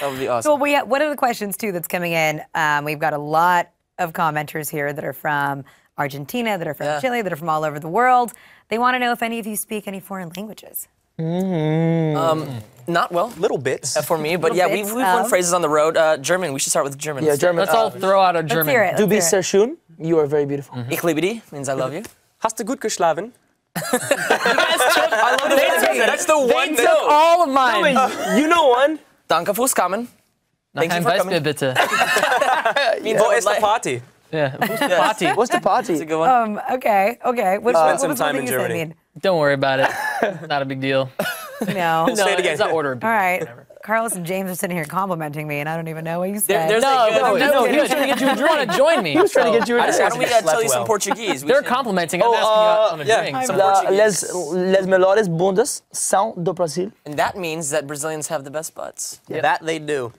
That would be awesome. So one of the questions too that's coming in, we've got a lot of commenters here that are from Argentina, that are from Chile, that are from all over the world. They want to know if any of you speak any foreign languages. Not well, little bits for me, but yeah, we've learned phrases on the road. German. We should start with German. Yeah, German. Let's all throw out a German. Du bist sehr schön. You are very beautiful. Ich liebe dich means I love you. Hast du gut geschlafen? I love it. That's the one. They took all of mine. You know one. Danke fürs Kommen. Thank you for coming. bitte. Wo ist the party? Yeah. Party. What's the party? That's a good one. Okay. What spent some was time one in that you said, Germany. Mean? Don't worry about it. Not a big deal. No. Say it again. It's not order. All right. Carlos and James are sitting here complimenting me, and I don't even know what you said. No, he was trying to get you a drink. You want to join me. He was trying to get you a drink. Why don't we tell you some Portuguese? They're complimenting. I'm asking you on a drink. Some Portuguese. Les melhores bundas são do Brasil. And that means that Brazilians have the best butts. Yeah. That they do.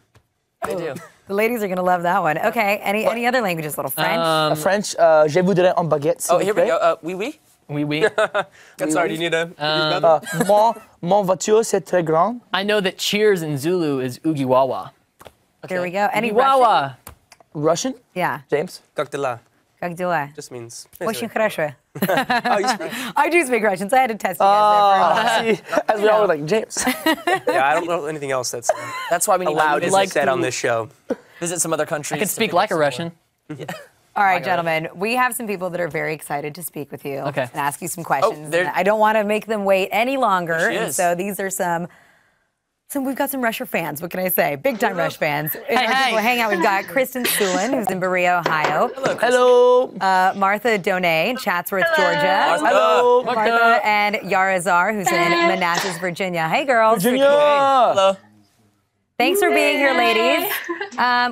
They do. The ladies are going to love that one. Okay. Any other languages? Little French? French, je voudrais un baguette. Oh, here we go. Oui, oui. Oui, oui. Sorry, do you need a... Mon voiture, c'est très grand. I know that cheers in Zulu is ugiwawa. There we go. Any Ugiwawa. Russian? Yeah. James? Как дела? Как дела? Just means... Очень хорошо. Oh, you speak? I do speak Russian, so I had to test you guys there for As we all were like, James. Yeah, I don't know anything else that's why we need allowed to to be said on this show. Visit some other countries. I can speak like a Russian. Yeah. All right, gentlemen, we have some people that are very excited to speak with you and ask you some questions. Oh, I don't want to make them wait any longer. And is. so these are we've got some Rusher fans. What can I say? Big time Rush fans. In our Google Hangout, we've got Kristen Sulin, who's in Berea, Ohio. Hello. Martha Donay in Chatsworth, Georgia. Hello. Martha and Yarazar, who's in Manassas, Virginia. Hey, girls. Virginia. Hello. Thanks for being here, ladies.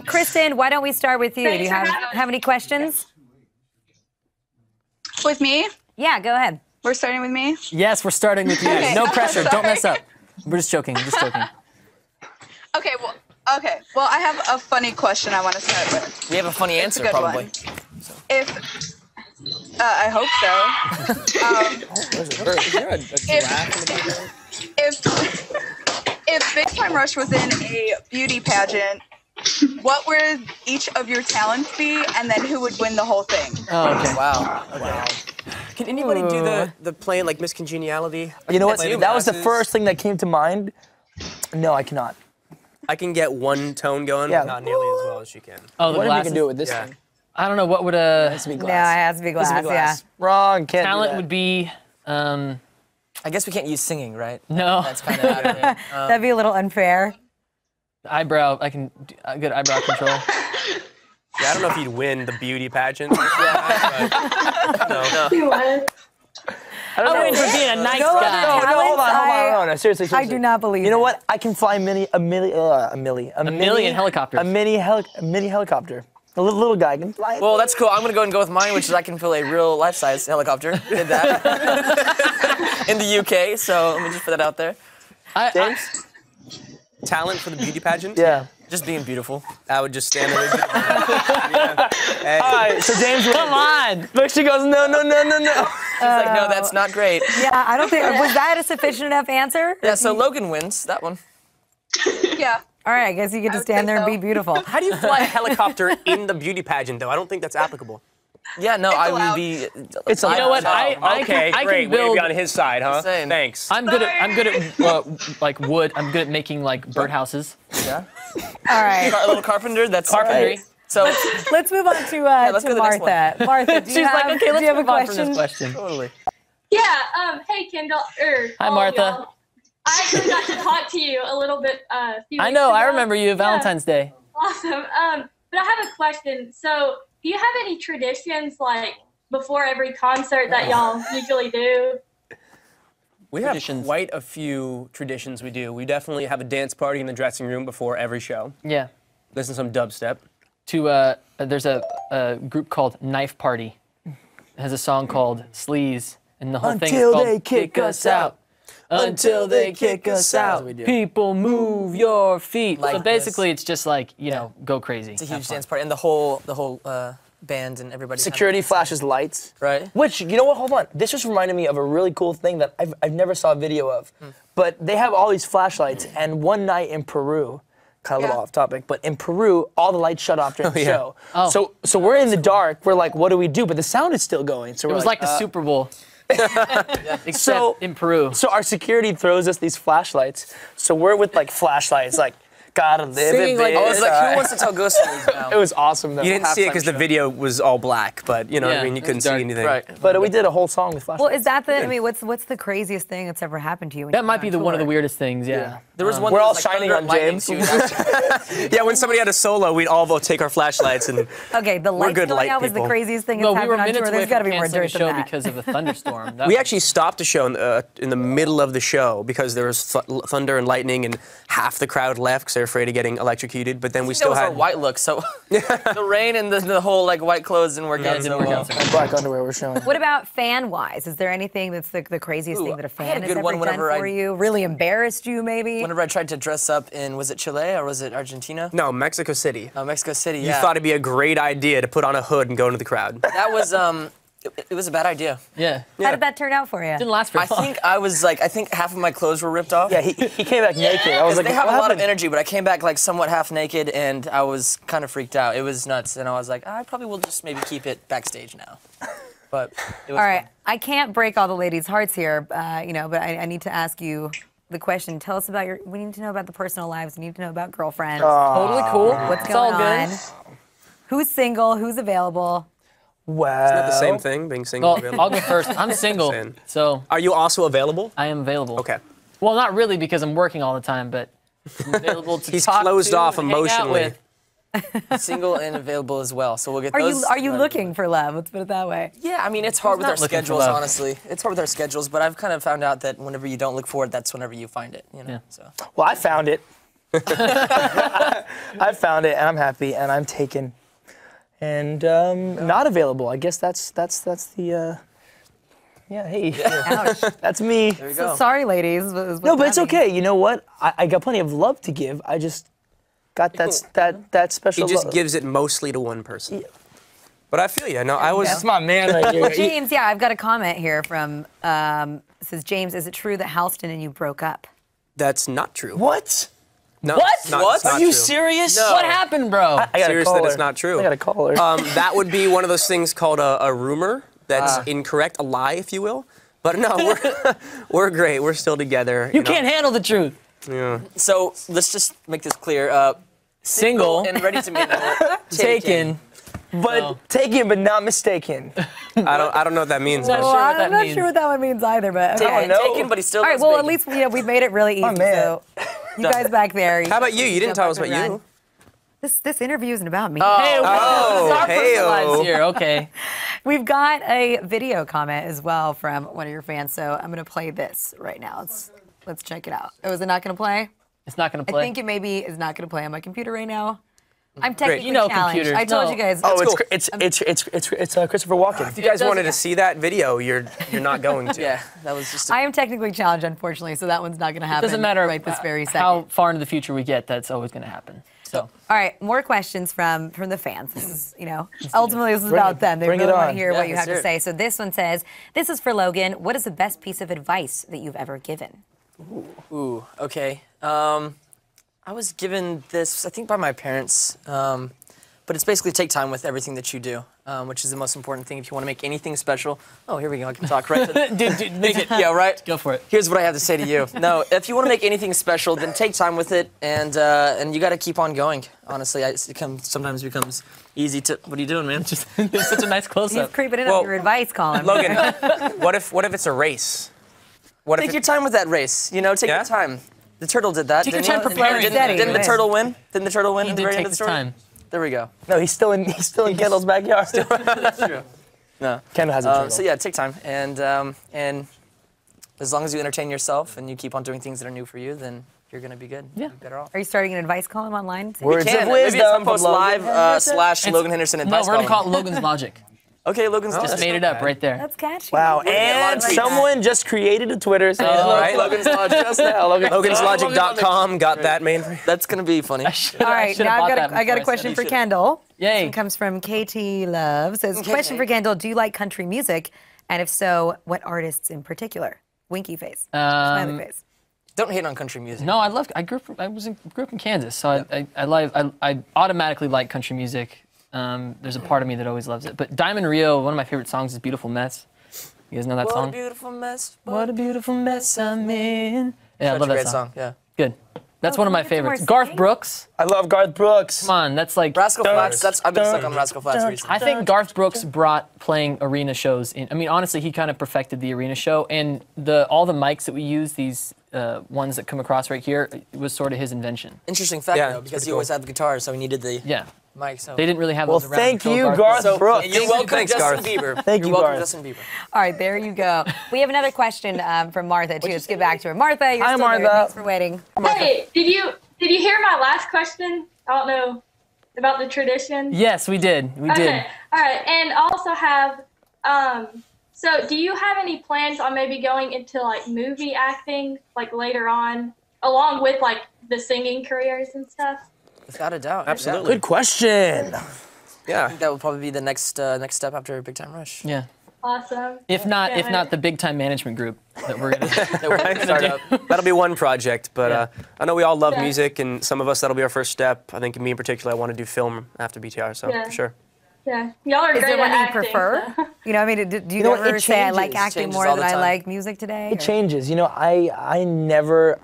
Kristen, why don't we start with you? Do you have any questions? With me? Yeah, go ahead. We're starting with me? Yes, we're starting with you. Okay. No pressure. Sorry. Don't mess up. We're just joking. Just joking. Okay, well, I have a funny question I want to start with. We have a funny It's answer, a good probably. one. If, I hope so. If Big Time Rush was in a beauty pageant, what would each of your talents be, and then who would win the whole thing? Oh, okay. Wow. Okay. Can anybody do the playing like Miss Congeniality? You know what? That was the first thing that came to mind. No, I cannot. I can get one tone going, but not nearly as well as she can. Oh, the What if you glasses? can do it with this thing? I don't know. What would It has to be No, it glass. has to be glass, yeah. Wrong. Can't talent do that. would be? I guess we can't use singing, right? No. That's kind of out of it. That'd be a little unfair. Eyebrow. I can do good eyebrow control. Yeah, I don't know if you'd win the beauty pageant. No. I'm waiting for being a nice No, guy. no, No, hold on. No, seriously. I do not believe You know it. what? I can fly a million helicopters. A mini helicopter. A little guy can fly it. Well, that's cool. I'm going to go ahead and go with mine, which is I can fill a real life-size helicopter. Did that in the UK, so let me just put that out there. James? Talent for the beauty pageant? Yeah. Just being beautiful. I would just stand there. Yeah. Hey. All right, so James, Come on. but she goes, no. She's like, no, that's not great. Yeah, I don't think, was that a sufficient enough answer? Yeah, so Logan wins that one. Yeah. All right, I guess you get to stand there and be beautiful. How do you fly a helicopter in the beauty pageant, though? I don't think that's applicable. Yeah, no, I would allowed. be. It's You know what? I Okay, can great. Way to build. be on his side, huh? Saying. Thanks. I'm good at like wood. I'm good at making like birdhouses. Yeah. All right, A little carpenter. That's Carpentry. So let's move on to, let's to go to the next Martha. Martha, do you She's have, like, okay, do let's you have a move on from question? this question. totally. Yeah, hey Kendall, Hi, all of Martha. y'all. I actually got to talk to you a little bit a few I weeks know. ago. I remember you. Valentine's Day. Awesome. But I have a question. So, do you have any traditions like before every concert that y'all usually do? We have Traditions. quite a few traditions we do. We definitely have a dance party in the dressing room before every show. Yeah. Listen to some dubstep. There's a group called Knife Party. It has a song called Sleaze, and the whole thing is Until called they kick us out. Until they kick us out. we do. People move your feet. Like so basically, it's just like, you know, go crazy. It's a huge dance party, and the whole band and everybody. Security flashes lights. Right. Which, you know what, hold on. This just reminded me of a really cool thing that I've never saw a video of. But they have all these flashlights, and one night in Peru, kind of a little off topic, but in Peru, all the lights shut off during the show. Oh. So we're in the dark. We're like, what do we do? But the sound is still going. So It we're was like the Super Bowl. Except So- in Peru. So our security throws us these flashlights. So we're with like flashlights, like gotta live Singing it. like- I was like, who wants to tell ghost stories now? It was awesome though. You didn't see it because the show. video was all black, but you know what I Yeah, mean? You it couldn't was see dark. anything. Right. But we did a whole song with flashlights. Well, is that the? I mean, what's the craziest thing that's ever happened to you? When That you've might been be on one of the tour? weirdest things, yeah. There was one We're that all was, like, shining thunder on and lightning, James. too. Yeah, when somebody had a solo, we'd all both take our flashlights and Okay, the lights good going light out was the people. craziest thing No, that's we were happened on minutes tour. away There's got to from be more canceling a dirt than show that. because of a thunderstorm. That we was- actually stopped a show in the middle of the show because there was thunder and lightning and half the crowd left because they're afraid of getting electrocuted. But then we That still was our had white look, so the rain and the whole like white clothes didn't work Yeah, out it so didn't work well. out so well. Black underwear we're showing. What about fan-wise? Is there anything that's the craziest Ooh, thing that a I had a fan has good ever one done whenever for I- you? Really embarrassed you, maybe? Whenever I tried to dress up in, was it Chile or was it Argentina? no Mexico City. Mexico City. You Yeah. thought it'd be a great idea to put on a hood and go into the crowd. that was it was a bad idea. Yeah. How did that turn out for you? Didn't last very I long. think I was like, I think half of my clothes were ripped off. Yeah, he came back naked. I was like, They have what a lot of happened? energy, but I came back like somewhat half naked, and I was kind of freaked out. It was nuts, and I was like, I probably will just maybe keep it backstage now. But it was All right, fun. I can't break all the ladies' hearts here, but I need to ask you the question. Tell us about we need to know about the personal lives. We need to know about girlfriends. Totally cool. What's It's going all on? good. Who's single? Who's available? Wow. Not the same thing, being single. Well, I'll go first. I'm single, Saying. so Are you also available? I am available. Okay. Well, not really because I'm working all the time, but I'm available to He's talk closed to off and hang out emotionally. with. Single and available as well. So we'll get Are those. you looking for love? Let's put it that way. Yeah, I mean, it's hard with not our looking for schedules, love? honestly. It's hard with our schedules, but I've kind of found out that whenever you don't look for it, that's whenever you find it, you know? Yeah. So. Well, I found it. I found it, and I'm happy, and I'm taken, and not available. I guess that's the. Yeah, hey, Ouch. that's me. There you So go. sorry, ladies. No, but it's okay. You know what? I got plenty of love to give. I just got that special. He just love. gives it mostly to one person. But I feel you. No, I was. That's my man right here. James, yeah, I've got a comment here from, it says, James, is it true that Halston and you broke up? That's not true. What? No, What? It's not, What? it's not Are you true. serious? What happened, bro? I gotta Serious call that her. it's not true. I gotta call her. That would be one of those things called a rumor that's incorrect, a lie, if you will. But no, we're great. We're still together. You can't handle the truth. Yeah. So let's just make this clear. Single, And ready to mingle. taken. but no. taken, but not mistaken. I don't know what that means. Not but- sure what I'm that not means. sure what that one means either, but okay. know. Taken, but he still All right, loves well, at bacon. least we've made it really easy. Oh, man. So you guys back there. How about you? You didn't tell us about you. This interview isn't about me. Hey, this is our hey-o. personal lives here. Okay. We've got a video comment as well from one of your fans, so I'm gonna play this right now. Let's check it out. Oh, is it not gonna play? It's not gonna I play. think it maybe is not gonna play on my computer right now. I'm technically You know challenged. computers. I told No. you guys. Oh, cool. it's Christopher Walken. If you guys does- wanted to see that video, you're not going to. Yeah, that was just. I am technically challenged, unfortunately, so that one's not gonna happen. Doesn't matter right this very second. how far into the future we get. That's always gonna happen. So All right, more questions from the fans. This is, ultimately this is about them. They Bring it really want to on. hear Yeah, what you have let's to hear say. So this one says, "This is for Logan. What is the best piece of advice that you've ever given?" Ooh, okay. I was given this, I think, by my parents. But it's basically take time with everything that you do, which is the most important thing if you want to make anything special. Oh, here we go. I can talk right to dude, make it. Yeah, right? Go for it. Here's what I have to say to you. No, if you want to make anything special, then take time with it, and you got to keep on going. Honestly, sometimes becomes easy to. What are you doing, man? Just it's such a nice He's close-up. creeping in Well, on your advice, Colin. Logan, what if it's a race? What if Take your time with that race. Take Yeah? your time. The turtle did that. Take your didn't time he? preparing. Steady. Didn't the Win. turtle win? Didn't the turtle win He at the did very end take of the his story? time. There we go. No, he's still in Kendall's backyard. That's true. No. Kendall has a turtle. So yeah, take time, and as long as you entertain yourself and you keep on doing things that are new for you, then you're gonna be good. Yeah. You'll be better off. Are you starting an advice column online? Words Can. of Maybe it's wisdom on Post from Live Logan. / Logan Henderson No, advice we're gonna call column. it Logan's Logic. Okay, Logan's Just made it up right there. That's catchy. Wow, We're gonna get a lot and of tweets. someone just created a Twitter. So Oh, Right, Logan's Logic. just now, Logan. Logan'sLogic.com got that made for you. That's gonna be funny. All right, now I got a question for Kendall. Yay. It comes from KT Love. Says, question for Kendall, do you like country music? And if so, what artists in particular? Winky face. Smiley face. Don't hate on country music. No, I grew up in Kansas, so I automatically like country music. There's a part of me that always loves it. But Diamond Rio, one of my favorite songs is "Beautiful Mess." You guys know that song? What a beautiful mess. What a beautiful mess I'm in. Yeah, I Such love a that great song. Yeah. Good. That's one of my can we get some more favorites. Garth singing? Brooks. I love Garth Brooks. Come on, that's like. Rascal Flatts. I've been stuck on Rascal Flatts recently. I think Garth Brooks brought playing arena shows in. I mean, honestly, he kind of perfected the arena show, and all the mics that we use, these ones that come across right here, it was sort of his invention. Interesting fact, Yeah, though, it's because pretty he always had the guitar, so he needed the Yeah. mic. So. They didn't really have Well, those around thank until you, Brooks. Garth Brooks. You're welcome, Thanks, Justin Garth. Bieber. Thank You're you, welcome, Garth. Justin Bieber. All right, there you go. We have another question from Martha, too. Let's get back to her. Martha, you're Hi, still there. Martha. Thanks for waiting. Hey, did you hear my last question? I don't know about the tradition. Yes, we did. We did. Okay. All right. And I also have so do you have any plans on maybe going into like movie acting like later on along with like the singing careers and stuff? Without a doubt. Absolutely. Good question. Yeah. That would probably be the next step after Big Time Rush. Yeah. Awesome. If not the big time management group that we're gonna. That we're gonna start up. That'll be one project, but Yeah. I know we all love Yeah. music, and some of us that'll be our first step. I think me in particular, I want to do film after BTR, so Yeah. for sure. Yeah. Y'all are Is great there one at you acting, prefer? so. You know, I mean, do you know what, ever it say I like changes. acting Changes more all than the I time. like music today? It changes. You know, I never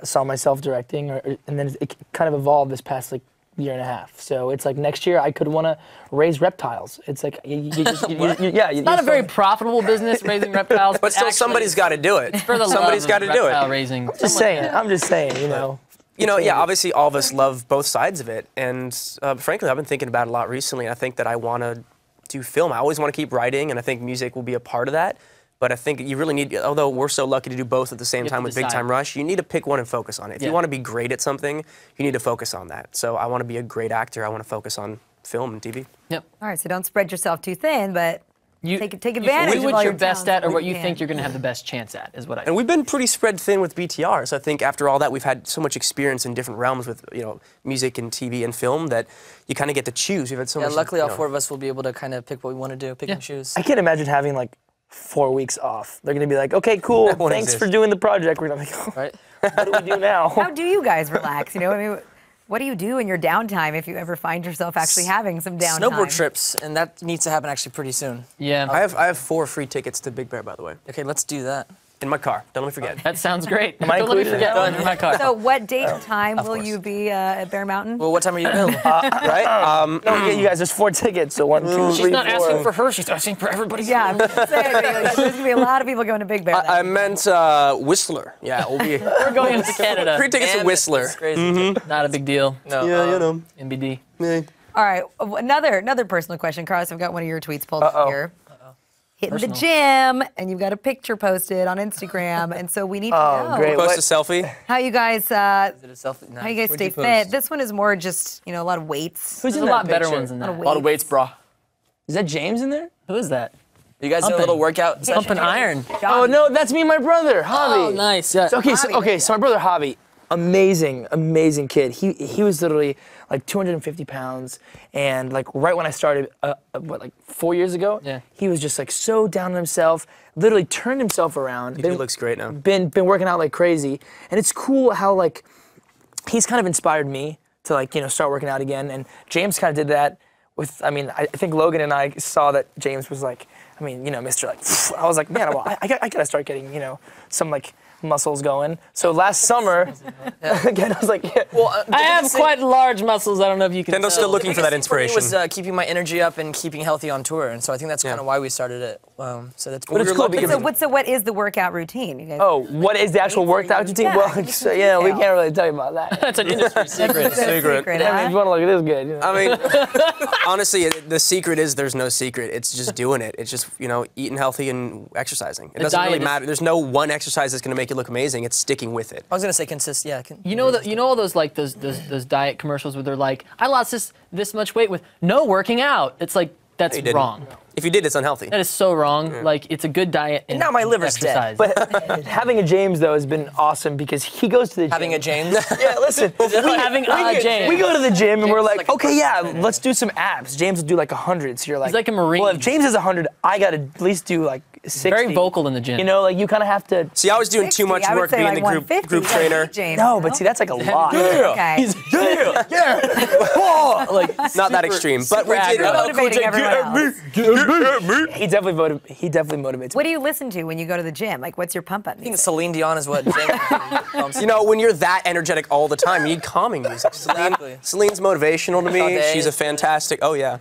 saw myself directing, and then it kind of evolved this past like year and a half. So it's like next year I could want to raise reptiles. It's like It's not a very profitable business raising reptiles, But still, actually, somebody's got to do it. for the Somebody's love got of to do reptile it. raising. I'm just saying, you know. You know, yeah, obviously all of us love both sides of it. And frankly, I've been thinking about it a lot recently. I think that I want to do film. I always want to keep writing, and I think music will be a part of that. But I think you really need, although we're so lucky to do both at the same You have time to with Big decide. Time Rush, you need to pick one and focus on it. If Yeah. you want to be great at something, you need to focus on that. So I want to be a great actor. I want to focus on film and TV. Yep. All right, so don't spread yourself too thin, but take advantage do of what all you're your best talents at or when what you can. think you're going to have the best chance at is what I And think. we've been pretty spread thin with BTR. So I think after all that, we've had so much experience in different realms with, you know, music and TV and film that you kind of get to choose. We've had so Yeah, much. luckily you all know. four of us will be able to kind of pick what we want to do, pick and choose. I can't imagine having like 4 weeks off. They're gonna be like, okay, cool, won't thanks exist. for doing the project. We're gonna be like, oh, Right? what do we do now? How do you guys relax? You know, I mean, what do you do in your downtime if you ever find yourself actually having some downtime? Snowboard trips, and that needs to happen actually pretty soon. Yeah. I have 4 free tickets to Big Bear, by the way, Okay, let's do that. in my car. Don't let me forget. That sounds great. I Don't let me included in forget that one in my car. So what date and time will course. you be at Bear Mountain? Well, what time are you available? Right? No, you guys, there's 4 tickets, so 1, 2, 3, She's not 4. asking for her, she's asking for everybody. Yeah, I'm just saying, there's going to be a lot of people going to Big Bear. that I week. meant Whistler. Yeah, we'll be. We're going to Canada. Free tickets to Man, Whistler. that's crazy. Not a big deal. No, Yeah, you know. NBD. All right, another personal question. Carlos, I've got one of your tweets pulled up here. Hitting the gym, and you've got a picture posted on Instagram, and so we need to know great. Post What? a selfie. how you guys Is it a selfie? No. how you guys stay fit. This one is more just a lot of weights. Who's There's in a lot that better picture? ones than that. A A lot of weights, bro. Is that James in there? Who is that? You guys do a Pumping. little workout session? Pumping iron. Oh no, that's me and my brother, Javi. Oh, nice. Yeah. So my brother Javi, amazing kid. He was literally like 250 pounds, and like right when I started, like 4 years ago, Yeah. he was just like so down on himself. Literally turned himself around. He looks great now. Been working out like crazy, and it's cool how like he's kind of inspired me to like start working out again. And James kind of did that with. I mean, I think Logan and I saw that James was like, Mr. Like, I was like, man, well, I gotta start getting some like muscles going. So last summer, again, I was like, yeah. Well, I have quite large muscles. I don't know if you can. Kendall's still looking for that inspiration. It was keeping my energy up and keeping healthy on tour, and so I think that's kind of why we started it. So that's. But it's cool because So what is the workout routine? You guys? oh, what is the actual workout routine? Yeah, Well, give so, some we detail. can't really tell you about that. That's an industry secret. Secret, I mean, if you want to look, it is good. I mean, honestly, the secret is there's no secret. It's just doing it. It's just eating healthy and exercising. It doesn't diet really is- matter. There's no one exercise that's going to make you look amazing. It's sticking with it. I was gonna say consist. Yeah. You know all those like those diet commercials where they're like, I lost this much weight with no working out. It's like that's You didn't. wrong. If you did, it's unhealthy. That is so wrong. Like it's a good diet and now my liver's dead. exercise. But having a James though has been awesome because he goes to the Having gym. a James. Yeah, listen. Having a James. We go to the gym and we're like, like a okay, yeah, let's do some abs. James will do like 100. So you're like, like a Marine. Well, if James has 100, I got to at least do like 60. Very vocal in the gym. You know, like you kind of have to. See, I was doing too 60, much I would work say being like the group 150, trainer. James, No, you but know? see, that's like a lot. Okay. Like not that extreme, but we did. You're motivating everyone else. He definitely motivates What me. do you listen to when you go to the gym? Like, what's your pump up I think music? Celine Dion is what James You know, when you're that energetic all the time, you need calming music. Exactly. Celine's motivational to me. Sade She's a is fantastic. Oh yeah.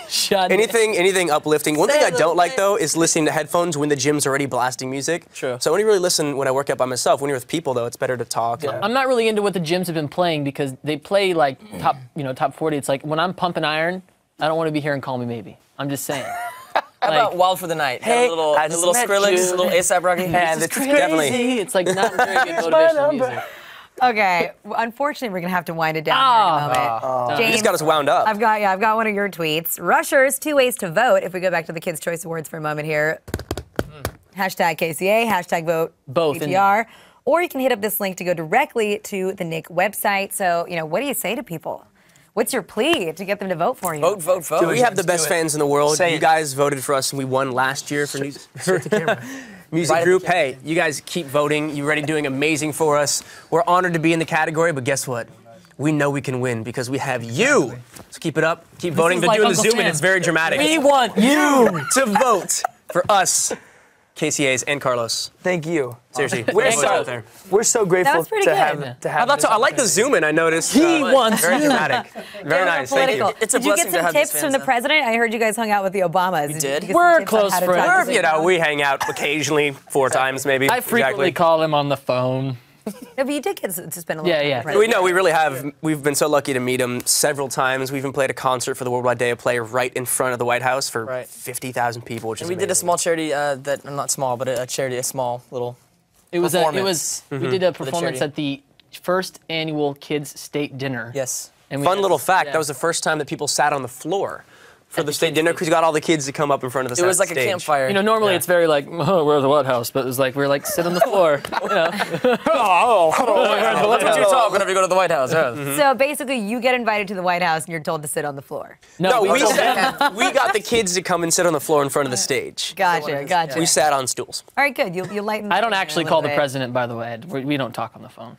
Shut Anything uplifting. One thing I don't like Sade. though is listening to headphones when the gym's already blasting music. True. So I only really listen when I work out by myself. When you're with people though, it's better to talk. I'm not really into what the gyms have been playing because they play like top 40. It's like when I'm pumping iron, I don't want to be hearing "Call Me Maybe." I'm just saying. How about Wild for the Night? Hey, a little I just little met Skrillex, you. a little ASAP Rocky. And it's Definitely. It's like not very good motivational music. Okay, unfortunately, we're gonna have to wind it down here in a moment. You James, just got us wound up. I've got one of your tweets. Rushers, 2 ways to vote. If we go back to the Kids' Choice Awards for a moment here. Hashtag KCA, hashtag vote Both, BTR. Or you can hit up this link to go directly to the Nick website. So, what do you say to people? What's your plea to get them to vote for you? Vote, vote, vote. We have the best fans in the world. Say You it. guys voted for us and we won last year for music Right group. at the Hey, you guys keep voting. You're already doing amazing for us. We're honored to be in the category, but guess what? We know we can win because we have you. So keep it up. Keep voting. is They're like doing the Uncle Zoom and Sam. it's very dramatic. We want you. to vote for us, KCAs and Carlos. Thank you. Seriously. We're vote out there. so grateful was pretty to good. have to have. I like the zoom in. I noticed. He wants Very you. dramatic. Very nice. Thank you. Political. It's a Did you blessing get to some have these tips from fans, the though. president? I heard you guys hung out with the Obamas. We Did did. you get some We're tips on close how to talk to friends. the You know, crowd? we hang out occasionally 4 times maybe. I frequently call him on the phone. No, but you did get to spend a little Yeah, time yeah. with the president. We know we really have. We've been so lucky to meet him several times. We even played a concert for the Worldwide Day of Play right in front of the White House for Right. 50,000 people, which is And we did a amazing. small charity that, not small, but a charity, a small little. We Performance. did a For the performance charity. at the first annual Kids State Dinner. Yes. And we Fun had- little fact, yeah. that was the first time that people sat on the floor for the state dinner because you got all the kids to come up in front of the It was like stage. a campfire. You know, normally it's very like, oh, we're at the White House, but it was like, we're like, sit on the floor. You know? That's what you talk whenever you go to the White House. So basically, you get invited to the White House and you're told to sit on the floor. No, we no, got the kids to come and sit on the floor in front of the stage. Gotcha, gotcha. We sat on stools. All right, good. You lighten. I don't the mood actually a call little the bit. president, by the way. We don't talk on the phone.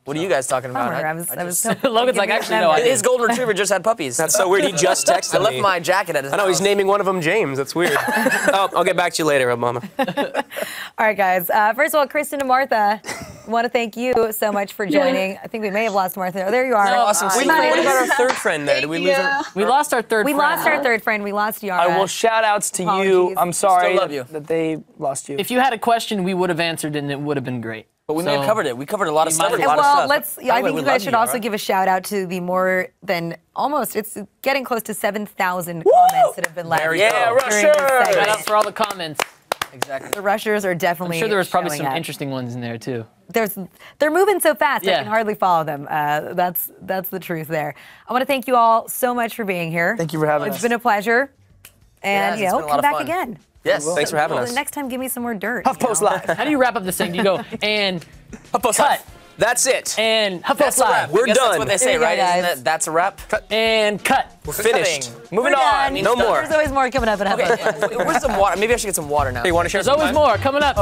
What are you guys talking about? Bummer. I was hoping Logan's you'd like, give me actually, a no, I memory. His golden retriever just had puppies. That's so weird. He just texted I left me. my jacket at his I know he's house. naming one of them James. That's weird. Oh, I'll get back to you later, Obama. All right, guys. First of all, Kristen and Martha, I want to thank you so much for joining. I think we may have lost Martha. Oh, there you are. No, Awesome. What about our third friend there? Did we lose her? We lost our third We friend. lost our third friend. We lost Yara. Well, shout outs to you. Apologies. I'm sorry Still love you. that they lost you. If you had a question, we would have answered and it would have been great. But we may have covered it. We covered a lot of stuff. might A have- lot of well, stuff. let's. By I the way, think we you guys love should also Yara. give a shout out to the more than almost. It's getting close to 7,000 comments that have been left. There we Yeah, go. Russia! during this Shout segment. out for all the comments. Exactly. The rushers are definitely. I'm sure there was probably showing some up. interesting ones in there too. They're moving so fast I Yeah. can hardly follow them. That's the truth there. I want to thank you all so much for being here. Thank you for having It's us. been a pleasure, and Yes, it's been a lot come of back fun. again. Yes. Thanks for having Well, us. next time, give me some more dirt. HuffPost you know? Live. How do you wrap up this thing? Do you go and cut That's it. and HuffPost That's a wrap. Live We're I guess done. That's what they say, There you go, right? Isn't guys. that's a wrap? and cut? We're finished. Moving We're on. done. No more. There's always more coming up at Okay, HuffPost Live. where's some water? Maybe I should get some water now. Hey, you want to share There's some always time? more coming up.